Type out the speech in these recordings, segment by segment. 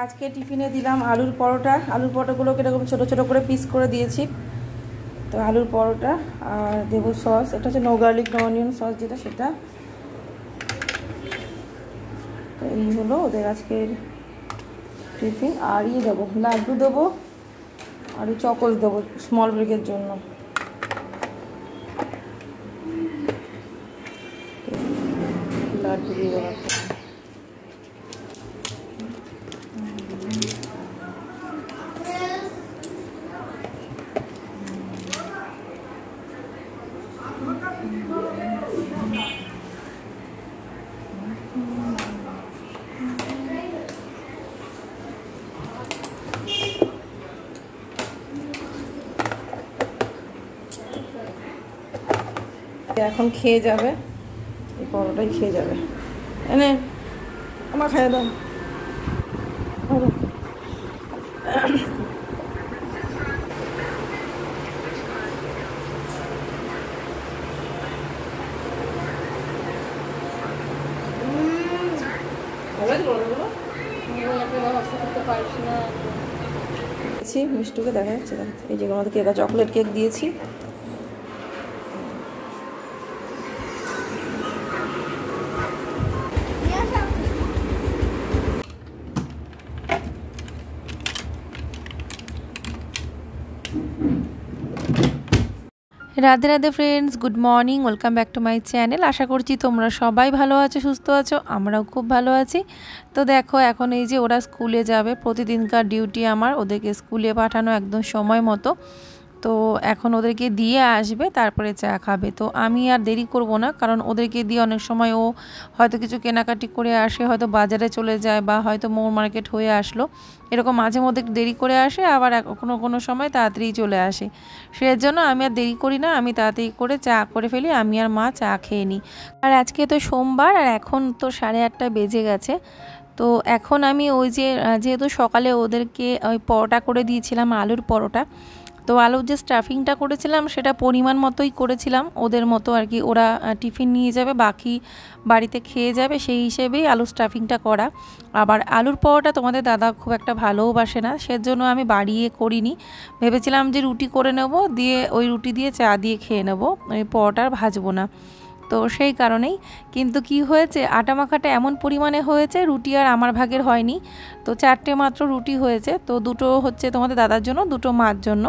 আজকে টিফিনে দিলাম আলুর পরোটা। আলুর পরোটাগুলোকে এরকম ছোটো ছোটো করে পিস করে দিয়েছি। তো আলুর পরোটা আর দেবো সস, এটা হচ্ছে no garlic no onion sauce যেটা, সেটা। তো এই হলো ওদের আজকের টিফিন। আর দেবো লাড্ডু দেবো আর চকোস দেবো স্মল ব্রেকের জন্য। লাড্ডু দিয়ে দেবো। এখন খেয়ে যাবে, এই পরোটাই খেয়ে যাবে। এনে আমার খাইয়ে দাও। মিষ্টুকে দেখা যাচ্ছে, এই যে আমাদের কেক, চকলেট কেক দিয়েছি। Radhe Radhe friends, good morning, welcome back to my channel. আশা করছি তোমরা সবাই ভালো আছো, সুস্থ আছো, আমরাও খুব ভালো আছি। তো দেখো এখন এই যে ওরা স্কুলে যাবে, প্রতিদিনকার ডিউটি আমার ওদেরকে স্কুলে পাঠানো একদম সময় মতো। তো এখন ওদেরকে দিয়ে আসবে, তারপরে চা খাবে। তো আমি আর দেরি করব না, কারণ ওদেরকে দিয়ে অনেক সময় ও হয়তো কিছু কেনাকাটি করে আসে, হয়তো বাজারে চলে যায় বা হয়তো মোর মার্কেট হয়ে আসলো, এরকম মাঝে মধ্যে একটু দেরি করে আসে, আবার কোনো সময় তাড়াতাড়ি চলে আসে। সেজন্য আমি আর দেরি করি না, আমি তাড়াতাড়ি করে চা করে ফেলি, আমি আর মা চা খেয়ে নিই। আর আজকে তো সোমবার, আর এখন তো 8:30 বেজে গেছে। তো এখন আমি ওই যে যেহেতু সকালে ওদেরকে ওই পরোটা করে দিয়েছিলাম, আলুর পরোটা, তো আলুর যে স্টাফিংটা করেছিলাম সেটা পরিমাণ মতোই করেছিলাম, ওদের মতো আর কি। ওরা টিফিন নিয়ে যাবে, বাকি বাড়িতে খেয়ে যাবে, সেই হিসেবেই আলুর স্টাফিংটা করা। আবার আলুর পরোটা তোমাদের দাদা খুব একটা ভালোবাসে না, সেজন্য আমি বাড়িয়ে করিনি। ভেবেছিলাম যে রুটি করে নেব, দিয়ে ওই রুটি দিয়ে চা দিয়ে খেয়ে নেব, ওই পরোটা আর ভাজবো না। তো সেই কারণেই কিন্তু কি হয়েছে, আটা মাখাটা এমন পরিমাণে হয়েছে, রুটি আর আমার ভাগের হয়নি। তো 4টে মাত্র রুটি হয়েছে, তো 2টো হচ্ছে তোমাদের দাদার জন্য, 2টো মার জন্য।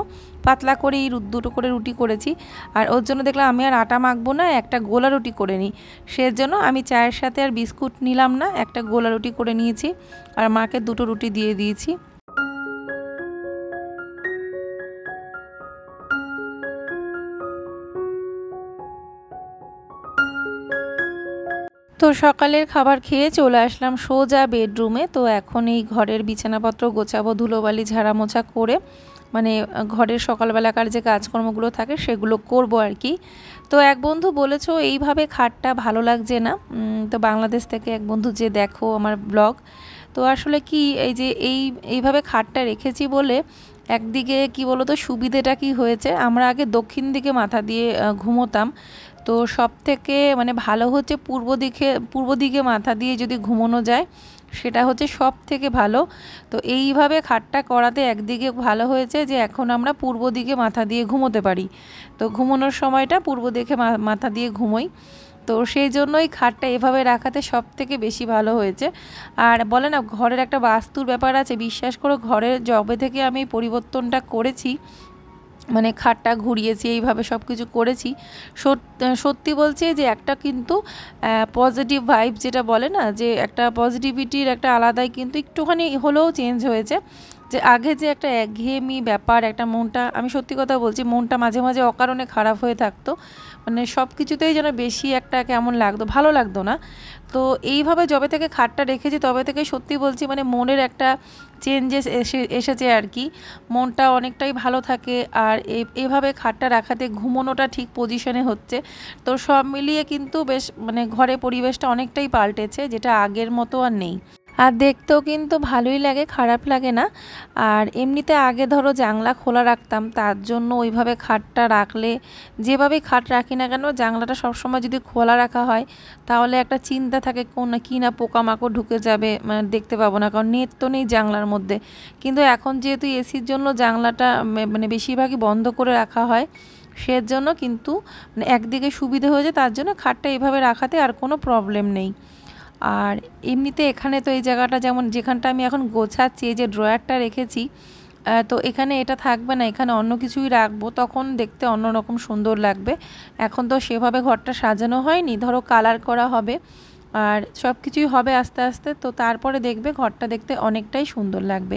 পাতলা করেই 2টো করে রুটি করেছি। আর ওর জন্য দেখলাম আমি আর আটা মাখবো না, একটা গোলা রুটি করে নিই। সেজন্য আমি চায়ের সাথে আর বিস্কুট নিলাম না, একটা গোলা রুটি করে নিয়েছি আর মাকে 2টো রুটি দিয়ে দিয়েছি। তো সকালের খাবার খেয়ে চলে আসলাম সোজা বেডরুমে। তো এখন এই ঘরের বিছানাপত্র গোছাবো, ধুলোবালি ঝাড়া মোছা করে, মানে ঘরের সকালবেলাকার যে কাজকর্মগুলো থাকে সেগুলো করব আর কি। তো এক বন্ধু বলেছো এইভাবে খাটটা ভালো লাগছে না, তো বাংলাদেশ থেকে এক বন্ধু যে দেখো আমার ব্লগ। তো আসলে কি এই যে এইভাবে খাটটা রেখেছি বলে একদিকে কি বলতো সুবিধেটা কি হয়েছে, আমরা আগে দক্ষিণ দিকে মাথা দিয়ে ঘুমোতাম। তো সব থেকে মানে ভালো হচ্ছে পূর্ব দিকে মাথা দিয়ে যদি ঘুমোনো যায়, সেটা হচ্ছে সব থেকে ভালো। তো এইভাবে খাটটা করাতে একদিকে ভালো হয়েছে যে এখন আমরা পূর্ব দিকে মাথা দিয়ে ঘুমোতে পারি। তো ঘুমানোর সময়টা পূর্ব দিকে মাথা দিয়ে ঘুমোই। তো সেই জন্যই খাটটা এভাবে রাখাতে সব থেকে বেশি ভালো হয়েছে। আর বলে না ঘরের একটা বাস্তুর ব্যাপার আছে, বিশ্বাস করো ঘরের জবে থেকে আমি পরিবর্তনটা করেছি, মানে খাটটা ঘুরিয়েছি, এইভাবে সব কিছু করেছি, সত্যি বলছি যে একটা কিন্তু পজিটিভ ভাইব যেটা বলে না, যে একটা পজিটিভিটির একটা আলাদাই কিন্তু একটুখানি হলেও চেঞ্জ হয়েছে। যে আগে যে একটা একঘেয়েমি ব্যাপার, একটা মনটা, আমি সত্যি কথা বলছি, মনটা মাঝে মাঝে অকারণে খারাপ হয়ে থাকতো, মানে সব কিছুতেই যেন বেশি একটা কেমন লাগতো, ভালো লাগতো না। তো এইভাবে যবে থেকে খাটটা রেখেছি তবে থেকে সত্যি বলছি মানে মনের একটা চেঞ্জেস এসেছে আর কি, মনটা অনেকটাই ভালো থাকে। আর এইভাবে খাটটা রাখাতে ঘুমোনোটা ঠিক পজিশনে হচ্ছে। তো সব মিলিয়ে কিন্তু বেশ মানে ঘরে পরিবেশটা অনেকটাই পাল্টেছে, যেটা আগের মতো আর নেই। আর দেখতেও কিন্তু ভালোই লাগে, খারাপ লাগে না। আর এমনিতে আগে ধরো জানলা খোলা রাখতাম, তার জন্য ওইভাবে খাটটা রাখলে, যেভাবেই খাট রাখি না কেন জানলাটা সবসময় যদি খোলা রাখা হয় তাহলে একটা চিন্তা থাকে কোন কি না পোকামাকড় ঢুকে যাবে, মানে দেখতে পাবো না, কারণ নেট তো নেই জানলার মধ্যে। কিন্তু এখন যেহেতু এসির জন্য জানলাটা মানে বেশিরভাগই বন্ধ করে রাখা হয়, সেজন্য কিন্তু মানে একদিকে সুবিধা হয়ে যায়, তার জন্য খাটটা এইভাবে রাখাতে আর কোনো প্রবলেম নেই। আর এমনিতে এখানে তো এই জায়গাটা যেমন যেখানটা আমি এখন গোছাচ্ছি, এই যে ড্রয়ারটা রেখেছি, তো এখানে এটা থাকবে না, এখানে অন্য কিছুই রাখবো, তখন দেখতে অন্যরকম সুন্দর লাগবে। এখন তো সেভাবে ঘরটা সাজানো হয়নি, ধরো কালার করা হবে আর সব কিছুই হবে আস্তে আস্তে, তো তারপরে দেখবে ঘরটা দেখতে অনেকটাই সুন্দর লাগবে।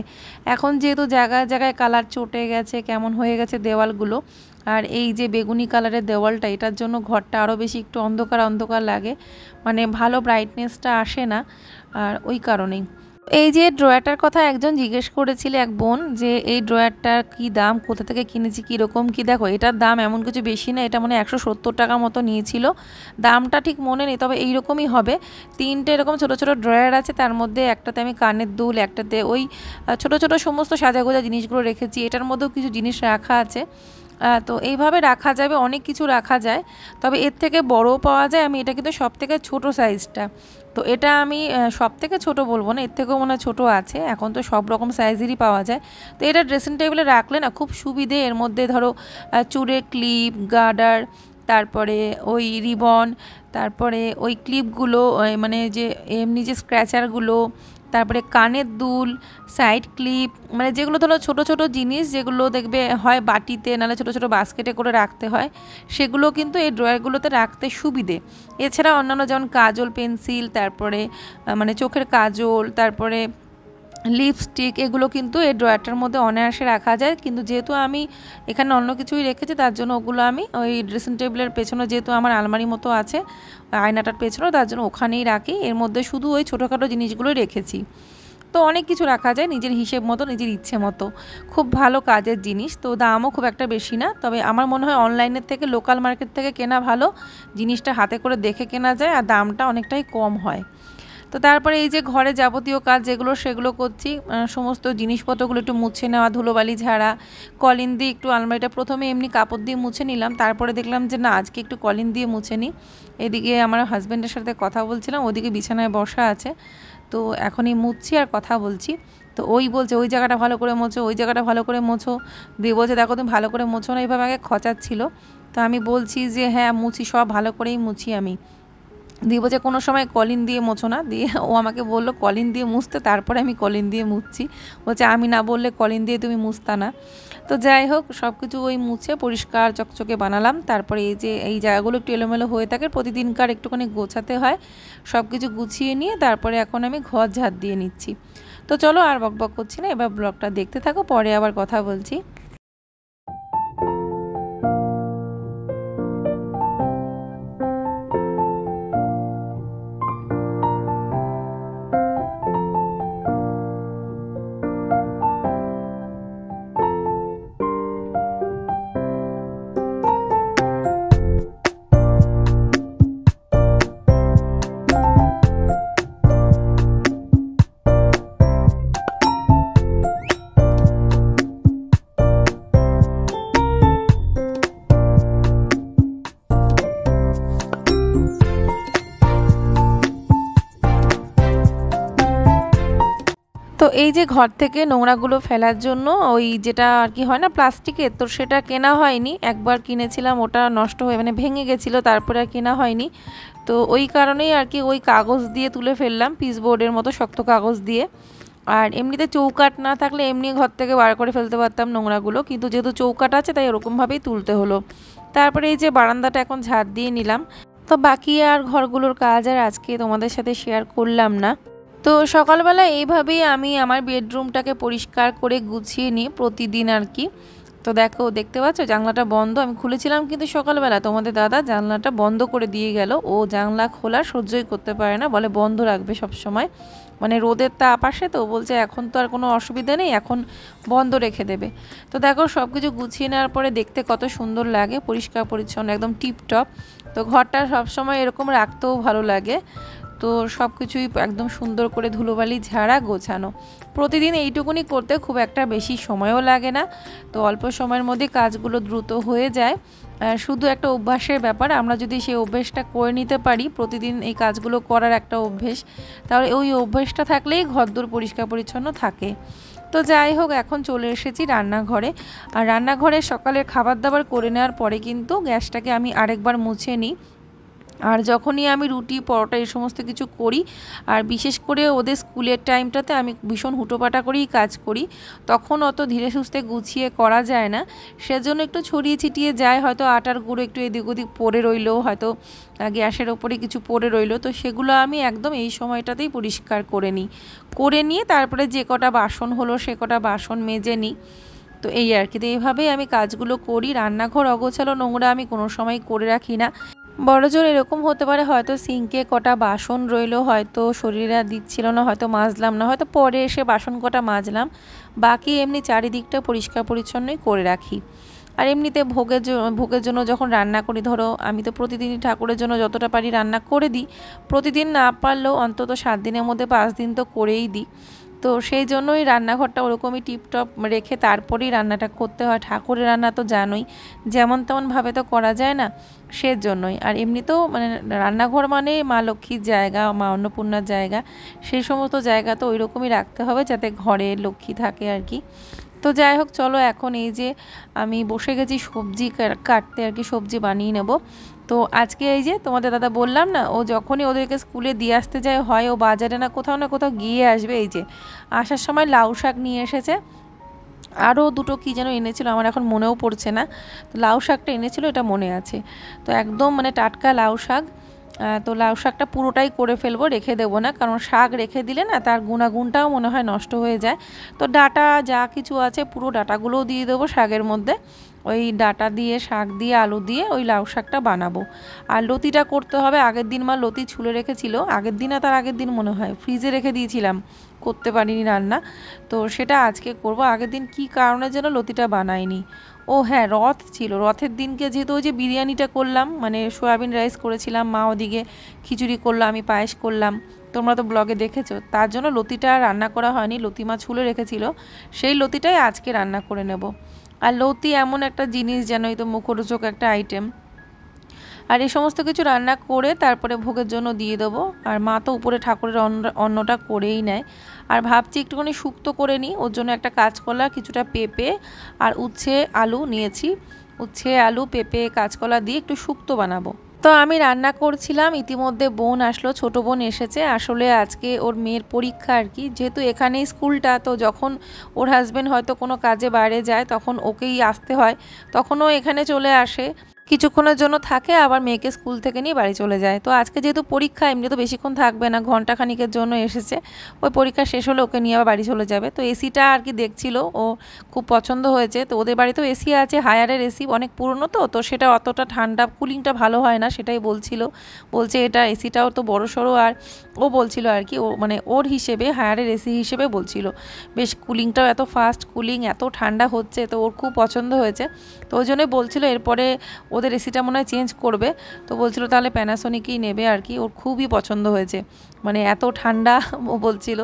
এখন যেহেতু জায়গায় জায়গায় কালার চটে গেছে, কেমন হয়ে গেছে দেওয়ালগুলো, আর এই যে বেগুনি কালারের দেওয়ালটা, এটার জন্য ঘরটা আরও বেশি একটু অন্ধকার অন্ধকার লাগে, মানে ভালো ব্রাইটনেসটা আসে না, আর ওই কারণেই। এই যে ড্রয়ারটার কথা একজন জিজ্ঞেস করেছিল, এক বোন, যে এই ড্রয়ারটার কি দাম, কোথা থেকে কিনেছি, কীরকম কি। দেখো এটার দাম এমন কিছু বেশি না, এটা মানে 170 টাকা মতো নিয়েছিল, দামটা ঠিক মনে নেই, তবে এইরকমই হবে। তিনটে এরকম ছোট ছোট ড্রয়ার আছে, তার মধ্যে একটাতে আমি কানের দুল, একটাতে ওই ছোট ছোট সমস্ত সাজাগোজা জিনিসগুলো রেখেছি, এটার মধ্যেও কিছু জিনিস রাখা আছে। তো এইভাবে রাখা যাবে, অনেক কিছু রাখা যায়, তবে এর থেকে বড়ও পাওয়া যায়। আমি এটা কিন্তু সব থেকে ছোটো সাইজটা, তো এটা আমি সব থেকে ছোটো বলবো না, এর থেকেও মনে হয় ছোটো আছে, এখন তো সব রকম সাইজেরই পাওয়া যায়। তো এটা ড্রেসিং টেবিলে রাখলে না খুব সুবিধে, এর মধ্যে ধরো চুড়ের ক্লিপ, গার্ডার, তারপরে ওই রিবন, তারপরে ওই ক্লিপগুলো, মানে যে এমনি যে স্ক্র্যাচারগুলো, তারপরে কানের দুল, সাইড ক্লিপ, মানে যেগুলো ধরো ছোটো ছোটো জিনিস, যেগুলো দেখবে হয় বাটিতে নাহলে ছোটো ছোটো বাস্কেটে করে রাখতে হয়, সেগুলো কিন্তু এই ড্রয়ারগুলোতে রাখতে সুবিধে। এছাড়া অন্যান্য যেমন কাজল, পেন্সিল, তারপরে মানে চোখের কাজল, তারপরে লিপস্টিক, এগুলো কিন্তু এই ড্রয়ারটার মধ্যে অনায়াসে রাখা যায়। কিন্তু যেহেতু আমি এখানে অন্য কিছুই রেখেছি, তার জন্য ওগুলো আমি ওই ড্রেসিং টেবিলের পেছনে, যেহেতু আমার আলমারি মতো আছে আয়নাটার পেছনেও, তার জন্য ওখানেই রাখি। এর মধ্যে শুধু ওই ছোটোখাটো জিনিসগুলোই রেখেছি। তো অনেক কিছু রাখা যায় নিজের হিসেব মতো, নিজের ইচ্ছে মতো, খুব ভালো কাজের জিনিস। তো দামও খুব একটা বেশি না, তবে আমার মনে হয় অনলাইনের থেকে লোকাল মার্কেট থেকে কেনা ভালো, জিনিসটা হাতে করে দেখে কেনা যায় আর দামটা অনেকটাই কম হয়। তো তারপরে এই যে ঘরে যাবতীয় কাজ যেগুলো সেগুলো করছি, সমস্ত জিনিসপত্রগুলো একটু মুছে নেওয়া, ধুলোবালি ঝাড়া, কলিন দিয়ে একটু আলমারিটা প্রথমে এমনি কাপড় দিয়ে মুছে নিলাম, তারপরে দেখলাম যে না আজকে একটু কলিন দিয়ে মুছে নিই। এদিকে আমার হাজব্যান্ডের সাথে কথা বলছিলাম, ওদিকে বিছানায় বসা আছে, তো এখনই মুছছি আর কথা বলছি। তো ওই বলছে ওই জায়গাটা ভালো করে মোছো, ওই জায়গাটা ভালো করে মোছো, দিয়ে বলছে দেখো তুমি ভালো করে মোছো না, এইভাবে আগে খচাচ্ছিল। তো আমি বলছি যে হ্যাঁ মুছি, সব ভালো করেই মুছি আমি। দিয়ে বলছে কোনো সময় কলিন দিয়ে মোছো না, দিয়ে ও আমাকে বললো কলিন দিয়ে মুছতে, তারপরে আমি কলিন দিয়ে মুছছি। বলছে আমি না বললে কলিন দিয়ে তুমি মুছতা না। তো যাই হোক, সব কিছু ওই মুছে পরিষ্কার চকচকে বানালাম। তারপরে এই যে এই জায়গাগুলো একটু এলোমেলো হয়ে থাকে, প্রতিদিনকার একটুখানি গোছাতে হয়, সব কিছু গুছিয়ে নিয়ে তারপরে এখন আমি ঘর ঝাড় দিয়ে নিচ্ছি। তো চলো আর বকবক করছি না, এবার ব্লগটা দেখতে থাকো, পরে আবার কথা বলছি। তো এই যে ঘর থেকে নোংরাগুলো ফেলার জন্য ওই যেটা আর কি হয় না প্লাস্টিকের, তো সেটা কেনা হয়নি, একবার কিনেছিলাম, ওটা নষ্ট হয়ে মানে ভেঙে গেছিলো, তারপরে আর কেনা হয়নি। তো ওই কারণেই আর কি ওই কাগজ দিয়ে তুলে ফেললাম, পিসবোর্ডের মতো শক্ত কাগজ দিয়ে। আর এমনিতে চৌকাঠ না থাকলে এমনি ঘর থেকে বার করে ফেলতে পারতাম নোংরাগুলো, কিন্তু যেহেতু চৌকাঠ আছে তাই ওরকমভাবেই তুলতে হলো। তারপরে এই যে বারান্দাটা এখন ঝাড় দিয়ে নিলাম। তো বাকি আর ঘরগুলোর কাজ আর আজকে তোমাদের সাথে শেয়ার করলাম না। তো সকালবেলা এইভাবেই আমি আমার বেডরুমটাকে পরিষ্কার করে গুছিয়ে নিই প্রতিদিন আর কি। তো দেখো দেখতে পাচ্ছ জানলাটা বন্ধ, আমি খুলেছিলাম কিন্তু সকালবেলা তোমাদের দাদা জানলাটা বন্ধ করে দিয়ে গেল। ও জানলা খোলা সহ্যই করতে পারে না, বলে বন্ধ রাখবে সব সময়, মানে রোদের তাপ আসে, তো বলছে এখন তো আর কোনো অসুবিধা নেই, এখন বন্ধ রেখে দেবে। তো দেখো সব কিছু গুছিয়ে নেওয়ার পরে দেখতে কত সুন্দর লাগে, পরিষ্কার পরিচ্ছন্ন একদম টিপটপ। তো ঘরটা সবসময় এরকম রাখতেও ভালো লাগে। তো সব কিছুই একদম সুন্দর করে ধুলোবালি ঝাড়া গোছানো। প্রতিদিন এইটুকুনি করতে খুব একটা বেশি সময়ও লাগে না, তো অল্প সময়ের মধ্যে কাজগুলো দ্রুত হয়ে যায়। শুধু একটা অভ্যাসের ব্যাপার, আমরা যদি সেই অভ্যেসটা করে নিতে পারি, প্রতিদিন এই কাজগুলো করার একটা অভ্যেস, তাহলে ওই অভ্যেসটা থাকলেই ঘরদোর পরিষ্কার পরিচ্ছন্ন থাকে। তো যাই হোক, এখন চলে এসেছি রান্নাঘরে। আর রান্নাঘরে সকালের খাবার দাবার করে নেওয়ার পরে কিন্তু গ্যাসটাকে আমি আরেকবার মুছে নিই। আর যখনই আমি রুটি পরোটা এই সমস্ত কিছু করি, আর বিশেষ করে ওদের স্কুলের টাইমটাতে আমি ভীষণ হুটোপাটা করেই কাজ করি, তখন অত ধীরে সুস্থে গুছিয়ে করা যায় না, সেজন্য একটু ছড়িয়ে ছিটিয়ে যায়। হয়তো আটার গুঁড়ো একটু এদিক ওদিক পড়ে রইলো, হয়তো গ্যাসের ওপরে কিছু পড়ে রইলো, তো সেগুলো আমি একদম এই সময়টাতেই পরিষ্কার করে নিই। করে নিয়ে তারপরে যে কটা বাসন হলো সে কটা বাসন মেজে নিই। তো এই আর কি, তো এইভাবেই আমি কাজগুলো করি। রান্নাঘর অগোছালো নোংরা আমি কোনো সময় করে রাখি না। বড়জোর এরকম হতে পারে, হয়তো সিঙ্কে কটা বাসন রইলো, হয়তো শরীরে দিচ্ছিল না, হয়তো মাজলাম না, হয়তো পরে এসে বাসন কটা মাজলাম, বাকি এমনি চারিদিকটা পরিষ্কার পরিচ্ছন্নই করে রাখি। আর এমনিতে ভোগের জন্য যখন রান্না করি, ধরো আমি তো প্রতিদিনই ঠাকুরের জন্য যতটা পারি রান্না করে দিই, প্রতিদিন না পারলেও অন্তত 7 দিনের মধ্যে 5 দিন তো করেই দিই। তো সেই জন্যই রান্নাঘরটা ওরকমই টিপটপ রেখে তারপরেই রান্নাটা করতে হয়। ঠাকুরের রান্না তো জানোই, যেমন তেমনভাবে তো করা যায় না, সেজন্যই। আর এমনিতেও মানে রান্নাঘর মানে মা লক্ষ্মীর জায়গা, মা অন্নপূর্ণার জায়গা, সেই সমস্ত জায়গা তো ওই রকমই রাখতে হবে যাতে ঘরে লক্ষ্মী থাকে আর কি। তো যাই হোক, চলো এখন এই যে আমি বসে গেছি সবজি কাটতে আর কি, সবজি বানিয়ে নেব। তো আজকে এই যে তোমাদের দাদা বললাম না, ও যখনই ওদেরকে স্কুলে দিয়ে আসতে যায়, হয় ও বাজারে না কোথাও গিয়ে আসবে। এই যে আসার সময় লাউ শাক নিয়ে এসেছে, আরও দুটো কী যেন এনেছিল, আমার এখন মনেও পড়ছে না। তো লাউ শাকটা এনেছিল, এটা মনে আছে। তো একদম মানে টাটকা লাউ শাক। তো লাউ শাকটা পুরোটাই করে ফেলবো, রেখে দেবো না, কারণ শাক রেখে দিলে না তার গুণাগুণটাও মনে হয় নষ্ট হয়ে যায়। তো ডাটা যা কিছু আছে পুরো ডাটাগুলোও দিয়ে দেবো শাকের মধ্যে। ওই ডাটা দিয়ে, শাক দিয়ে, আলু দিয়ে ওই লাউ শাকটা বানাবো। আর লতিটা করতে হবে, আগের দিন মা লতি ছুলে রেখেছিল, আগের দিন আর তার আগের দিন মনে হয় ফ্রিজে রেখে দিয়েছিলাম, করতে পারিনি রান্না। তো সেটা আজকে করব। আগের দিন কি কারণে যেন লতিটা বানাইনি। ও হ্যাঁ, রথ ছিল, রথের দিনকে যেহেতু ওই যে বিরিয়ানিটা করলাম, মানে সয়াবিন রাইস করেছিলাম, মা ওদিকে খিচুড়ি করলো, আমি পায়েস করলাম, তোমরা তো ব্লগে দেখেছো, তার জন্য লতিটা রান্না করা হয়নি। লতি মা ছুলে রেখেছিল, সেই লতিটাই আজকে রান্না করে নেব। আর লতি এমন একটা জিনিস, জানোই তো, মুখরোচক একটা আইটেম। আর এই সমস্ত কিছু রান্না করে তারপরে ভোগের জন্য দিয়ে দেবো। আর মা তো উপরে ঠাকুরের অন্নটা করেই নেয়। আর ভাবছি একটুখানি শুক্তো করে নিই, ওর জন্য একটা কাঁচকলা, কিছুটা পেঁপে আর উচ্ছে আলু নিয়েছি। উচ্ছে আলু পেঁপে কাঁচকলা দিয়ে একটু শুক্তো বানাবো। তো আমি রান্না করছিলাম, ইতিমধ্যে বোন আসলো, ছোট বোন এসেছে। আসলে আজকে ওর মেয়ের পরীক্ষা আর কি, যেহেতু এখানেই স্কুলটা, তো যখন ওর হাজব্যান্ড হয়তো কোনো কাজে বাইরে যায় তখন ওকেই আসতে হয়, তখনও এখানে চলে আসে, কিছুক্ষণের জন্য থাকে, আবার মেয়েকে স্কুল থেকে নিয়ে বাড়ি চলে যায়। তো আজকে যেহেতু পরীক্ষা, এমনি তো বেশিক্ষণ থাকবে না, ঘন্টাখানিকের জন্য এসেছে, ওই পরীক্ষা শেষ হলে ওকে নিয়ে আবার বাড়ি চলে যাবে। তো এসিটা আর কি দেখছিল, ও খুব পছন্দ হয়েছে। তো ওদের বাড়িতেও এসি আছে, হায়ারের এসি, অনেক পুরনো, তো সেটা অতটা ঠান্ডা কুলিংটা ভালো হয় না, সেটাই বলছে এটা এসিটাও তো বড় সড়ো। আর ও বলছিল আর কি, ও মানে ওর হিসেবে, হায়ারের এসি হিসেবে বলছিল বেশ কুলিংটাও এত ফাস্ট কুলিং, এত ঠান্ডা হচ্ছে, তো ওর খুব পছন্দ হয়েছে। তো ওই জন্যই বলছিল এরপরে ওদের এসিটা মনে হয় চেঞ্জ করবে। তো বলছিল তাহলে প্যানাসোনিকই নেবে আর কি, ওর খুবই পছন্দ হয়েছে, মানে এত ঠান্ডা। ও বলছিল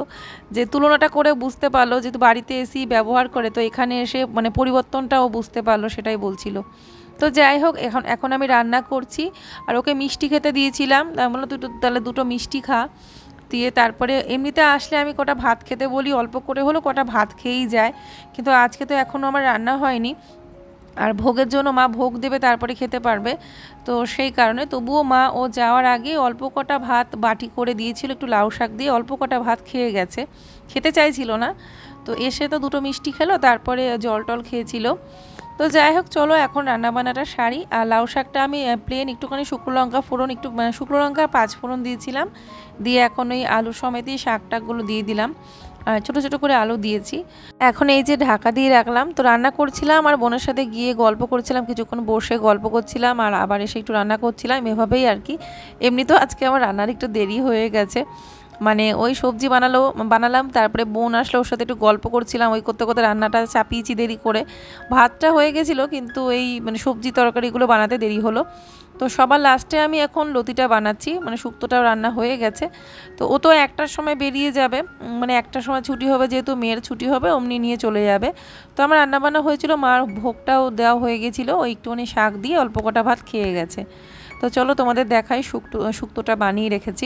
যে তুলনাটা করে বুঝতে পারলো, যেহেতু বাড়িতে এসি ব্যবহার করে, তো এখানে এসে মানে পরিবর্তনটাও বুঝতে পারলো, সেটাই বলছিল। তো যাই হোক, এখন আমি রান্না করছি। আর ওকে মিষ্টি খেতে দিয়েছিলাম, বললো তাহলে দুটো মিষ্টি খা। দিয়ে তারপরে এমনিতে আসলে আমি কটা ভাত খেতে বলি, অল্প করে হলো কটা ভাত খেয়েই যায়, কিন্তু আজকে তো এখনও আমার রান্না হয়নি। আর ভোগের জন্য মা ভোগ দেবে, তারপরে খেতে পারবে, তো সেই কারণে তবুও মা ও যাওয়ার আগে অল্প কটা ভাত বাটি করে দিয়েছিল, একটু লাউ শাক দিয়ে অল্প কটা ভাত খেয়ে গেছে, খেতে চাইছিল না। তো এসে তো দুটো মিষ্টি খেলো, তারপরে জল টল খেয়েছিল। তো যাই হোক, চলো এখন রান্নাবান্নাটা সারি। আর লাউ শাকটা আমি প্লেন একটুখানি শুকনো লঙ্কা ফোড়ন, একটু শুকনো লঙ্কা 5 ফোড়ন দিয়েছিলাম, দিয়ে এখন ওই আলু সমেতই শাকটাগুলো দিয়ে দিলাম, ছোট ছোট করে আলু দিয়েছি। এখন এই যে ঢাকা দিয়ে রাখলাম। তো রান্না করছিলাম, আর বোনের সাথে গিয়ে গল্প করছিলাম, কিছুক্ষণ বসে গল্প করছিলাম, আর আবার এসে একটু রান্না করছিলাম, এভাবেই আর কি। এমনি তো আজকে আমার রান্নার একটু দেরি হয়ে গেছে, মানে ওই সবজি বানালাম, তারপরে বোন আসলো, ওর সাথে একটু গল্প করছিলাম, ওই করতে করতে রান্নাটা চাপিয়েছি দেরি করে। ভাতটা হয়ে গেছিলো, কিন্তু এই মানে সবজি তরকারিগুলো বানাতে দেরি হলো। তো সবার লাস্টে আমি এখন লতিটা বানাচ্ছি, মানে শুক্তোটাও রান্না হয়ে গেছে। তো ও তো একটার সময় বেরিয়ে যাবে, মানে একটার সময় ছুটি হবে, যেহেতু মেয়ের ছুটি হবে অমনি নিয়ে চলে যাবে। তো আমার রান্নাবান্না হয়েছিল, মার ভোগটাও দেওয়া হয়ে গেছিলো, ও একটুখানি শাক দিয়ে অল্প কটা ভাত খেয়ে গেছে। তো চলো তোমাদের দেখাই শুক্তোটা বানিয়ে রেখেছি।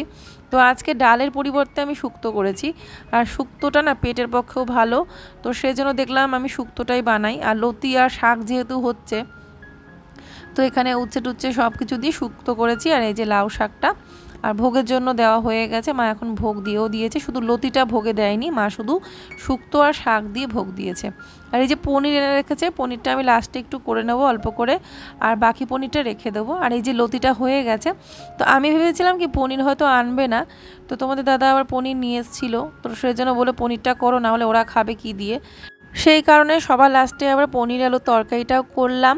তো আজকে ডালের পরিবর্তে আমি শুক্তো করেছি, আর শুক্তোটা না পেটের পক্ষেও ভালো, তো সেই জন্য দেখলাম আমি শুক্তোটাই বানাই। আর লতি আর শাক যেহেতু হচ্ছে, তো এখানে উচ্ছে টুচ্ছে সব কিছু দিয়ে শুক্তো করেছি। আর এই যে লাউ শাকটা আর ভোগের জন্য দেওয়া হয়ে গেছে, মা এখন ভোগ দিয়েও দিয়েছে, শুধু লতিটা ভোগে দেয়নি, মা শুধু শুক্তো আর শাক দিয়ে ভোগ দিয়েছে। আর এই যে পনির এনে রেখেছে, পনিরটা আমি লাস্টে একটু করে নেবো অল্প করে, আর বাকি পনিরটা রেখে দেবো। আর এই যে লতিটা হয়ে গেছে, তো আমি ভেবেছিলাম কি পনির হয়তো আনবে না, তো তোমাদের দাদা আবার পনির নিয়ে এসেছিলো, তো সেই জন্য বলে পনিরটা করো, না হলে ওরা খাবে কি দিয়ে। সেই কারণে সবার লাস্টে আবার পনির আলুর তরকারিটাও করলাম।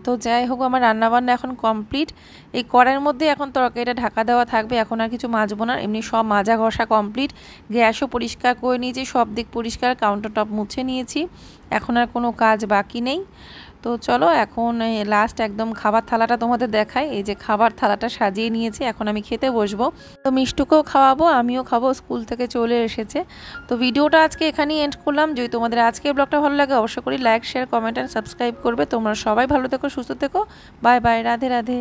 তো যাই হোক, আমার রান্নাবান্না এখন কমপ্লিট। এই কড়াইয়ের মধ্যে এখন তরকারিটা ঢাকা দেওয়া থাকবে, এখন আর কিছু মাজবো না, এমনি সব মাজা ঘষা কমপ্লিট। গ্যাসও পরিষ্কার করে নিয়েছি, সব দিক পরিষ্কার, কাউন্টার টপ মুছে নিয়েছি, এখন আর কোনো কাজ বাকি নেই। তো চলো এখন লাস্ট একদম খাবার থালাটা তোমাদের দেখাই। এই যে খাবার থালাটা সাজিয়ে নিয়েছি, এখন আমি খেতে বসবো। তো মিষ্টুকেও খাওয়াবো, আমিও খাবো, স্কুল থেকে চলে এসেছে। তো ভিডিওটা আজকে এখানেই এন্ড করলাম। যদি তোমাদের আজকের ব্লগটা ভালো লাগে অবশ্যই করে like share comment and subscribe করবে। তোমরা সবাই ভালো থেকো, সুস্থ থেকো, বাই বাই, রাধে রাধে।